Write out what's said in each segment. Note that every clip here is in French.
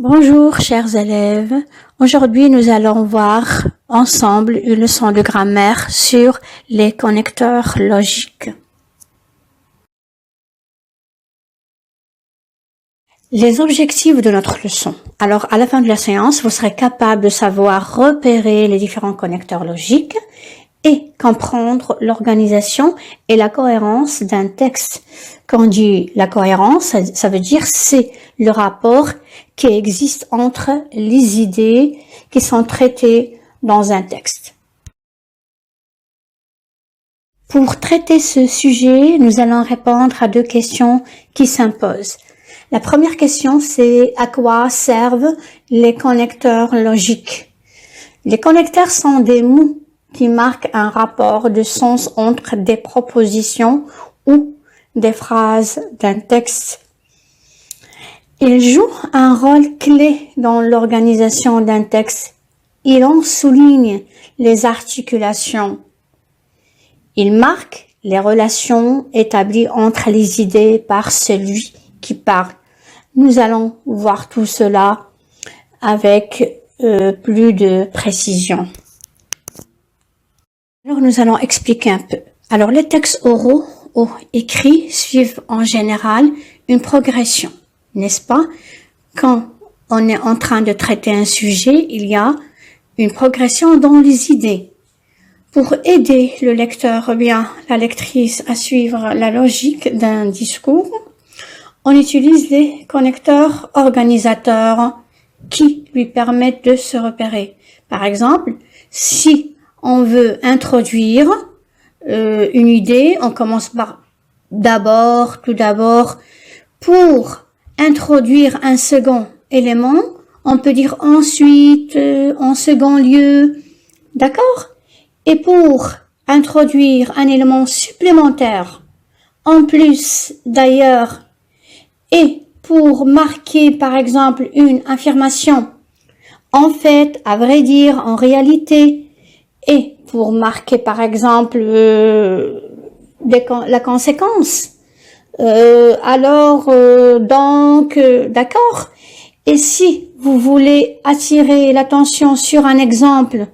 Bonjour chers élèves, aujourd'hui nous allons voir ensemble une leçon de grammaire sur les connecteurs logiques. Les objectifs de notre leçon. Alors à la fin de la séance, vous serez capable de savoir repérer les différents connecteurs logiques et comprendre l'organisation et la cohérence d'un texte. Quand on dit la cohérence, ça veut dire c'est le rapport qui existe entre les idées qui sont traitées dans un texte. Pour traiter ce sujet, nous allons répondre à deux questions qui s'imposent. La première question, c'est à quoi servent les connecteurs logiques? Les connecteurs sont des mots qui marquent un rapport de sens entre des propositions ou des phrases d'un texte. Ils jouent un rôle clé dans l'organisation d'un texte. Ils en soulignent les articulations. Ils marquent les relations établies entre les idées par celui qui parle. Nous allons voir tout cela avec plus de précision. Alors nous allons expliquer un peu. Alors les textes oraux ou écrits suivent en général une progression, n'est-ce pas? Quand on est en train de traiter un sujet, il y a une progression dans les idées. Pour aider le lecteur ou bien la lectrice à suivre la logique d'un discours, on utilise des connecteurs organisateurs qui lui permettent de se repérer. Par exemple, si on veut introduire une idée, on commence par tout d'abord, pour introduire un second élément, on peut dire ensuite, en second lieu, d'accord? Et pour introduire un élément supplémentaire, en plus d'ailleurs, et pour marquer par exemple une affirmation, en fait, à vrai dire, en réalité, et pour marquer par exemple la conséquence, d'accord. Et si vous voulez attirer l'attention sur un exemple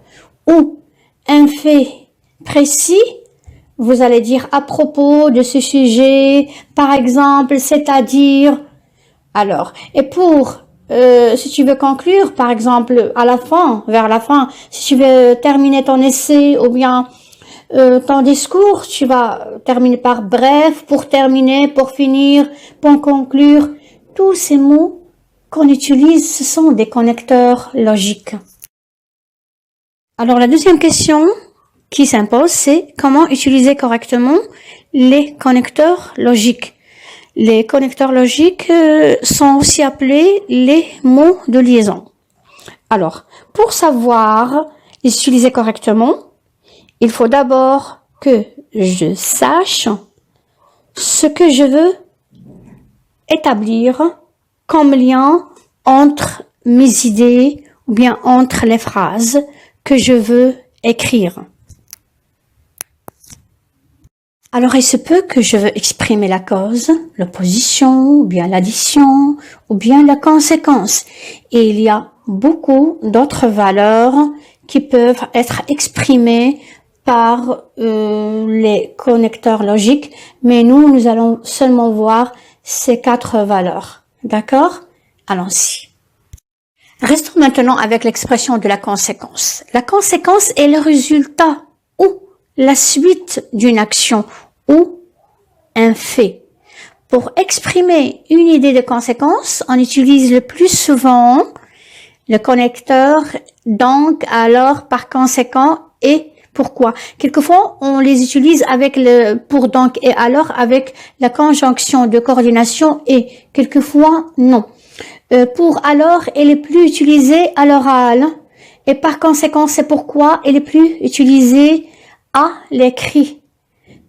ou un fait précis, vous allez dire à propos de ce sujet, par exemple, c'est-à-dire. Alors, et pour si tu veux conclure, par exemple, vers la fin, si tu veux terminer ton essai ou bien ton discours, tu vas terminer par bref, pour terminer, pour finir, pour conclure. Tous ces mots qu'on utilise, ce sont des connecteurs logiques. Alors, la deuxième question qui s'impose, c'est comment utiliser correctement les connecteurs logiques. Les connecteurs logiques sont aussi appelés les mots de liaison. Alors, pour savoir les utiliser correctement, il faut d'abord que je sache ce que je veux établir comme lien entre mes idées ou bien entre les phrases que je veux écrire. Alors, il se peut que je veux exprimer la cause, l'opposition, ou bien l'addition, ou bien la conséquence. Et il y a beaucoup d'autres valeurs qui peuvent être exprimées par les connecteurs logiques, mais nous allons seulement voir ces 4 valeurs. D'accord? Allons-y. Restons maintenant avec l'expression de la conséquence. La conséquence est le résultat ou la suite d'une action ou un fait. Pour exprimer une idée de conséquence, on utilise le plus souvent le connecteur donc, alors, par conséquent et pourquoi. Quelquefois, on les utilise avec le pour donc et alors avec la conjonction de coordination et quelquefois non. Pour alors, elle est plus utilisée à l'oral et par conséquent, c'est pourquoi elle est plus utilisée à l'écrit.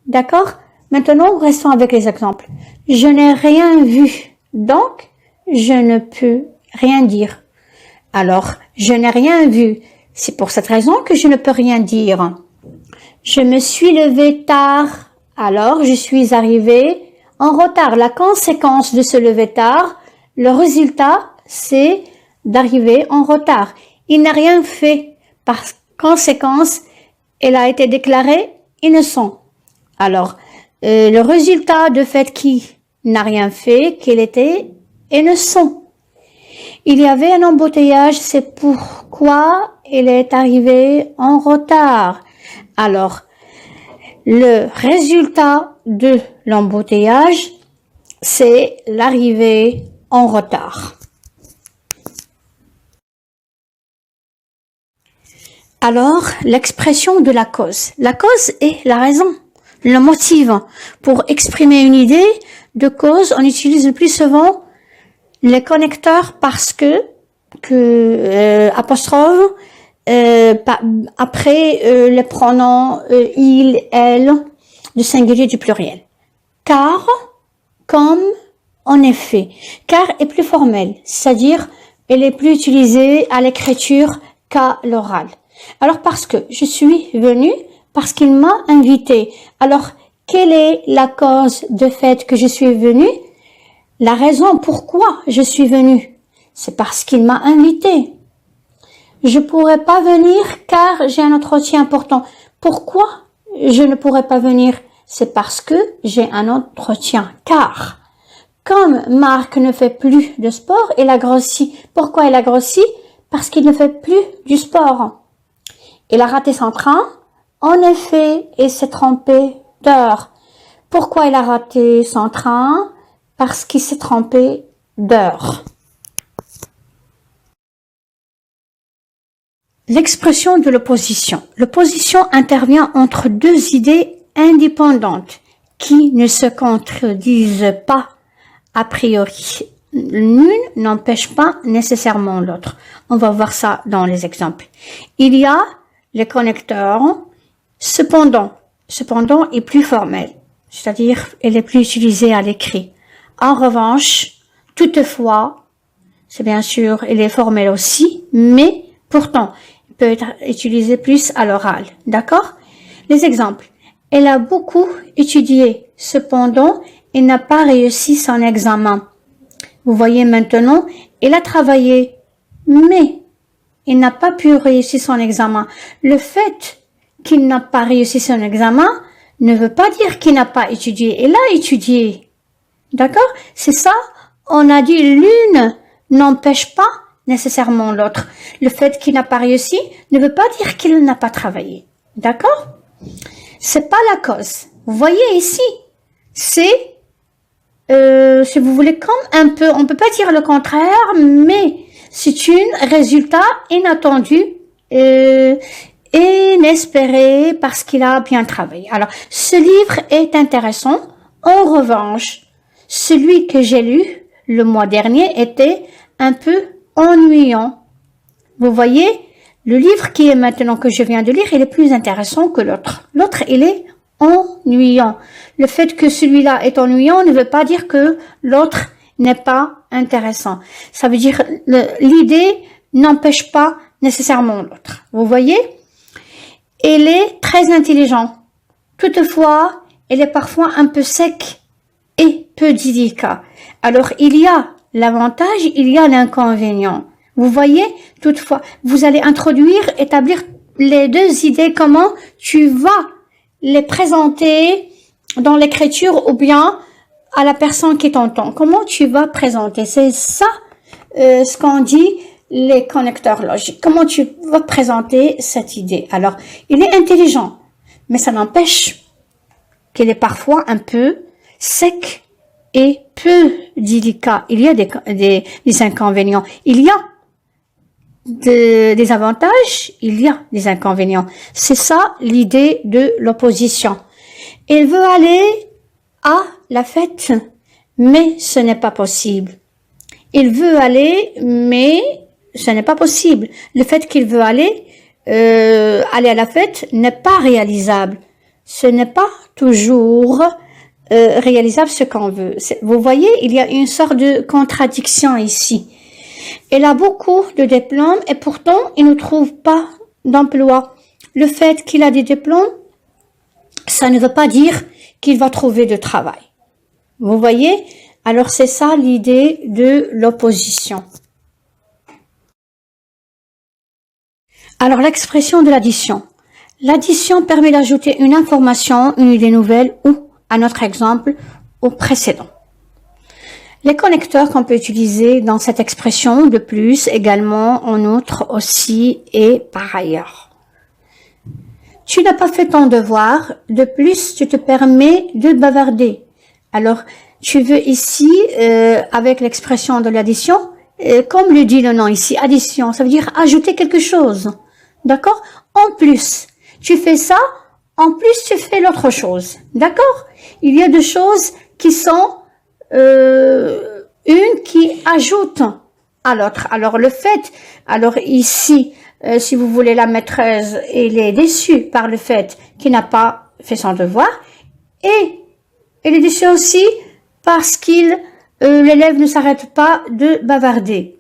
D'accord? Maintenant, restons avec les exemples. Je n'ai rien vu, donc je ne peux rien dire. Alors, je n'ai rien vu. C'est pour cette raison que je ne peux rien dire. Je me suis levé tard, alors je suis arrivé en retard. La conséquence de se lever tard, le résultat, c'est d'arriver en retard. Il n'a rien fait. Par conséquence, il a été déclaré innocent. Alors, le résultat de fait qu'il n'a rien fait, qu'il était innocent. Il y avait un embouteillage, c'est pourquoi il est arrivé en retard. Alors, le résultat de l'embouteillage, c'est l'arrivée en retard. Alors, l'expression de la cause. La cause est la raison, le motif. Pour exprimer une idée de cause, on utilise le plus souvent les connecteurs parce que apostrophe, après les pronoms il, elle, du singulier du pluriel. Car, comme, en effet. Car est plus formel, c'est-à-dire elle est plus utilisée à l'écriture qu'à l'oral. Alors parce que je suis venue, parce qu'il m'a invité. Alors, quelle est la cause de fait que je suis venue? La raison pourquoi je suis venue, c'est parce qu'il m'a invité. Je pourrais pas venir car j'ai un entretien important. Pourquoi je ne pourrais pas venir? C'est parce que j'ai un entretien. Car, comme Marc ne fait plus de sport, il a grossi. Pourquoi il a grossi? Parce qu'il ne fait plus du sport. Il a raté son train. En effet, il s'est trompé d'heure. Pourquoi il a raté son train? Parce qu'il s'est trompé d'heure. L'expression de l'opposition. L'opposition intervient entre deux idées indépendantes qui ne se contredisent pas a priori. L'une n'empêche pas nécessairement l'autre. On va voir ça dans les exemples. Il y a les connecteurs. Cependant est plus formel, c'est-à-dire elle est plus utilisée à l'écrit. En revanche, toutefois, c'est bien sûr, elle est formelle aussi, mais pourtant, il peut être utilisé plus à l'oral. D'accord? Les exemples. Elle a beaucoup étudié. Cependant, elle n'a pas réussi son examen. Vous voyez maintenant, elle a travaillé, mais il n'a pas pu réussir son examen. Le fait qu'il n'a pas réussi son examen ne veut pas dire qu'il n'a pas étudié. Il a étudié. D'accord? C'est ça, on a dit l'une n'empêche pas nécessairement l'autre. Le fait qu'il n'a pas réussi ne veut pas dire qu'il n'a pas travaillé. D'accord? C'est pas la cause. Vous voyez ici, c'est, si vous voulez, comme un peu, on peut pas dire le contraire, mais c'est un résultat inattendu, inespéré parce qu'il a bien travaillé. Alors, ce livre est intéressant. En revanche, celui que j'ai lu le mois dernier était un peu ennuyant. Vous voyez, le livre qui est maintenant que je viens de lire, il est plus intéressant que l'autre. L'autre, il est ennuyant. Le fait que celui-là est ennuyant ne veut pas dire que l'autre n'est pas intéressant. Ça veut dire l'idée n'empêche pas nécessairement l'autre. Vous voyez? Il est très intelligent. Toutefois, il est parfois un peu sec et peu délicat. Alors, il y a l'avantage, il y a l'inconvénient. Vous voyez, toutefois, vous allez établir les deux idées, comment tu vas les présenter dans l'écriture ou bien à la personne qui t'entend. Comment tu vas présenter? C'est ça ce qu'on dit les connecteurs logiques. Comment tu vas présenter cette idée? Alors, il est intelligent, mais ça n'empêche qu'il est parfois un peu sec et peu délicat. Il y a des inconvénients. Il y a des avantages, il y a des inconvénients. C'est ça l'idée de l'opposition. Il veut aller à la fête, mais ce n'est pas possible. Il veut aller, mais ce n'est pas possible. Le fait qu'il veut aller à la fête n'est pas réalisable. Ce n'est pas toujours réalisable ce qu'on veut. Vous voyez, il y a une sorte de contradiction ici. Il a beaucoup de diplômes et pourtant il ne trouve pas d'emploi. Le fait qu'il a des diplômes, ça ne veut pas dire qu'il va trouver de travail. Vous voyez? Alors c'est ça l'idée de l'opposition. Alors, l'expression de l'addition. L'addition permet d'ajouter une information, une idée nouvelle ou, à notre exemple, au précédent. Les connecteurs qu'on peut utiliser dans cette expression, de plus, également, en outre, aussi et par ailleurs. Tu n'as pas fait ton devoir, de plus, tu te permets de bavarder. Alors, tu veux ici, avec l'expression de l'addition, comme le dit le nom ici, addition, ça veut dire ajouter quelque chose. D'accord? En plus, tu fais ça, en plus tu fais l'autre chose. D'accord? Il y a deux choses qui sont une qui ajoute à l'autre. Alors le fait, alors ici, si vous voulez, la maîtresse, elle est déçue par le fait qu'il n'a pas fait son devoir, et elle est déçue aussi parce qu'il l'élève ne s'arrête pas de bavarder.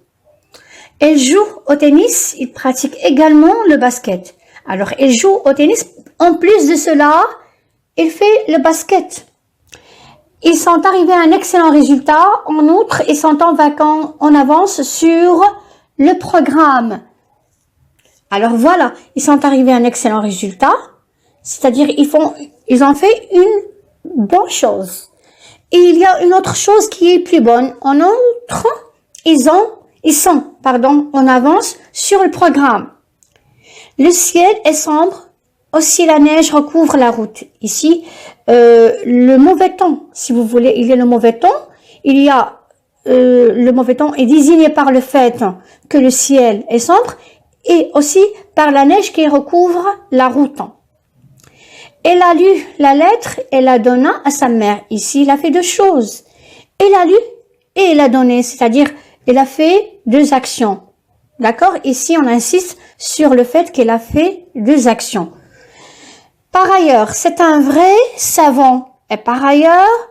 Elle joue au tennis, il pratique également le basket. Alors elle joue au tennis, en plus de cela, il fait le basket. Ils sont arrivés à un excellent résultat. En outre, ils sont en avance sur le programme. Alors voilà, ils sont arrivés à un excellent résultat. C'est-à-dire, ils ont fait une bonne chose. Et il y a une autre chose qui est plus bonne. En outre, ils sont en avance sur le programme. Le ciel est sombre. Aussi, la neige recouvre la route. Ici, le mauvais temps, si vous voulez, il y a le mauvais temps. Le mauvais temps est désigné par le fait que le ciel est sombre et aussi par la neige qui recouvre la route. Elle a lu la lettre et la donna à sa mère. Ici, il a fait deux choses. Elle a lu et elle a donné, c'est-à-dire, elle a fait deux actions. D'accord? Ici, on insiste sur le fait qu'elle a fait deux actions. Par ailleurs, c'est un vrai savant. Et par ailleurs,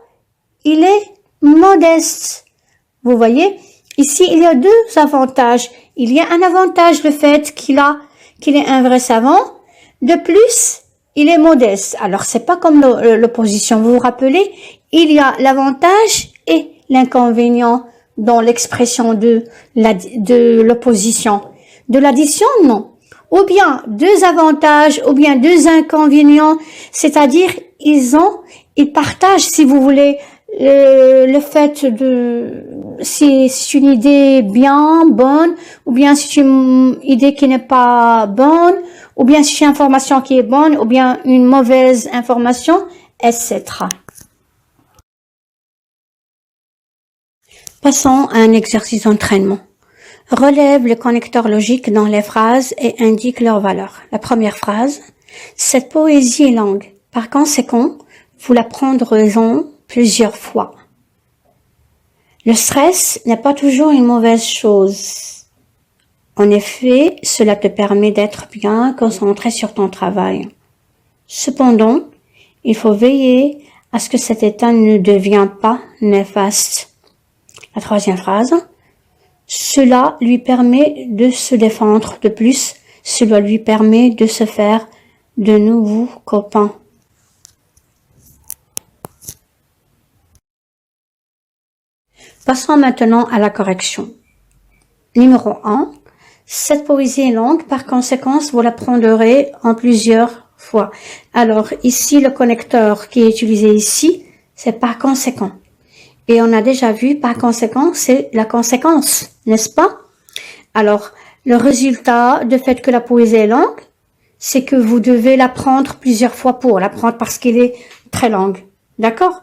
il est modeste. Vous voyez, ici, il y a deux avantages. Il y a un avantage, le fait qu'il est un vrai savant. De plus, il est modeste. Alors, c'est pas comme l'opposition. Vous vous rappelez, il y a l'avantage et l'inconvénient dans l'expression de l'opposition. De l'addition, non. Ou bien deux avantages, ou bien deux inconvénients, c'est-à-dire ils partagent, si vous voulez, le fait si c'est une idée bien bonne, ou bien si c'est une idée qui n'est pas bonne, ou bien si c'est une information qui est bonne, ou bien une mauvaise information, etc. Passons à un exercice d'entraînement. Relève le connecteur logique dans les phrases et indique leur valeur. La première phrase, cette poésie est longue. Par conséquent, vous la prendrez plusieurs fois. Le stress n'est pas toujours une mauvaise chose. En effet, cela te permet d'être bien concentré sur ton travail. Cependant, il faut veiller à ce que cet état ne devienne pas néfaste. La troisième phrase, cela lui permet de se défendre. De plus, cela lui permet de se faire de nouveaux copains. Passons maintenant à la correction. Numéro 1. Cette poésie est longue, par conséquent, vous la prendrez en plusieurs fois. Alors, ici, le connecteur qui est utilisé ici, c'est par conséquent. Et on a déjà vu, par conséquent, c'est la conséquence, n'est-ce pas? Alors, le résultat du fait que la poésie est longue, c'est que vous devez la prendre plusieurs fois pour la prendre parce qu'elle est très longue. D'accord?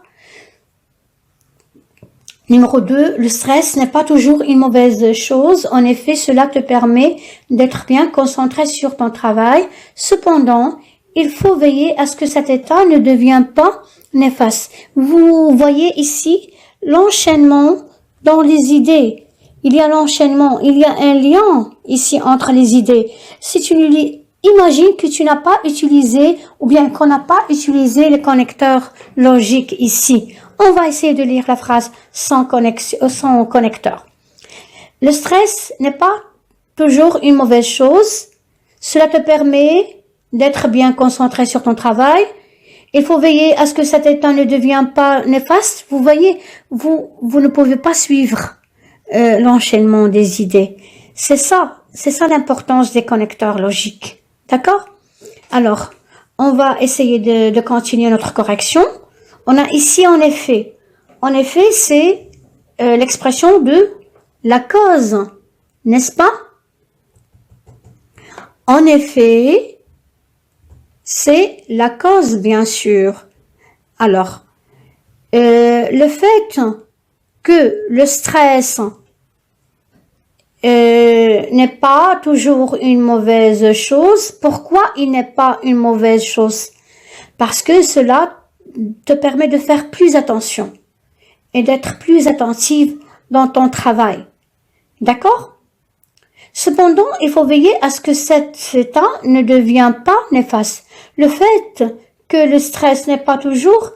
Numéro 2, le stress n'est pas toujours une mauvaise chose. En effet, cela te permet d'être bien concentré sur ton travail. Cependant, il faut veiller à ce que cet état ne devienne pas néfaste. Vous voyez ici l'enchaînement dans les idées. Il y a l'enchaînement, il y a un lien ici entre les idées. Si tu imagine que tu n'as pas utilisé ou bien qu'on n'a pas utilisé le connecteur logique ici. On va essayer de lire la phrase sans connecteur. Le stress n'est pas toujours une mauvaise chose. Cela te permet d'être bien concentré sur ton travail. Il faut veiller à ce que cet état ne devienne pas néfaste. Vous voyez, vous ne pouvez pas suivre l'enchaînement des idées. C'est ça, c'est ça l'importance des connecteurs logiques. D'accord? Alors, on va essayer de continuer notre correction. On a ici en effet. En effet, c'est l'expression de la cause, n'est-ce pas? En effet, c'est la cause, bien sûr. Alors, le fait que le stress n'est pas toujours une mauvaise chose. Pourquoi il n'est pas une mauvaise chose? Parce que cela te permet de faire plus attention et d'être plus attentive dans ton travail. D'accord? Cependant, il faut veiller à ce que cet état ne devienne pas néfaste. Le fait que le stress n'est pas toujours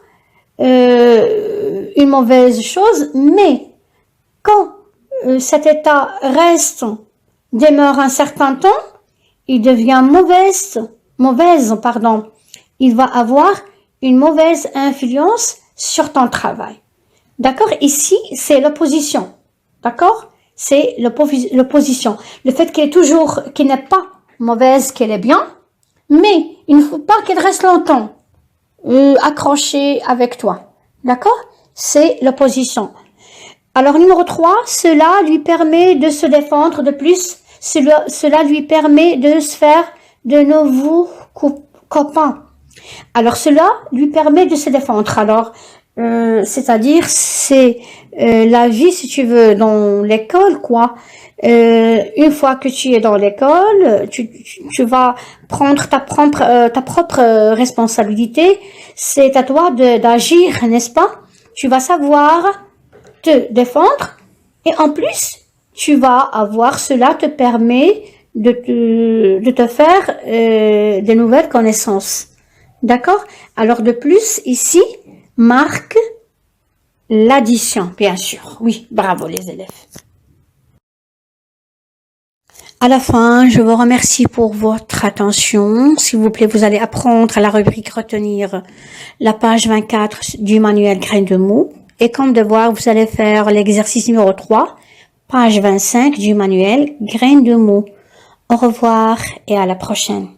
une mauvaise chose, mais quand cet état demeure un certain temps, il devient mauvaise, il va avoir une mauvaise influence sur ton travail. D'accord? Ici, c'est l'opposition. D'accord? C'est l'opposition. Le fait qu'elle n'est pas mauvaise, qu'elle est bien, mais il ne faut pas qu'elle reste longtemps accrochée avec toi. D'accord? C'est l'opposition. Alors, numéro 3, cela lui permet de se défendre de plus. Cela lui permet de se faire de nouveaux copains. Alors, cela lui permet de se défendre. Alors, c'est-à-dire, c'est la vie, si tu veux, dans l'école, quoi. Une fois que tu es dans l'école, tu vas prendre ta propre responsabilité. C'est à toi d'agir, n'est-ce pas? Tu vas savoir te défendre et en plus cela te permet de te faire de nouvelles connaissances. D'accord? Alors de plus ici marque l'addition, bien sûr. Oui, bravo les élèves. À la fin, je vous remercie pour votre attention. S'il vous plaît, vous allez apprendre à la rubrique retenir la page 24 du manuel Graines de mots. Et comme devoir, vous allez faire l'exercice numéro 3, page 25 du manuel Graines de mots. Au revoir et à la prochaine.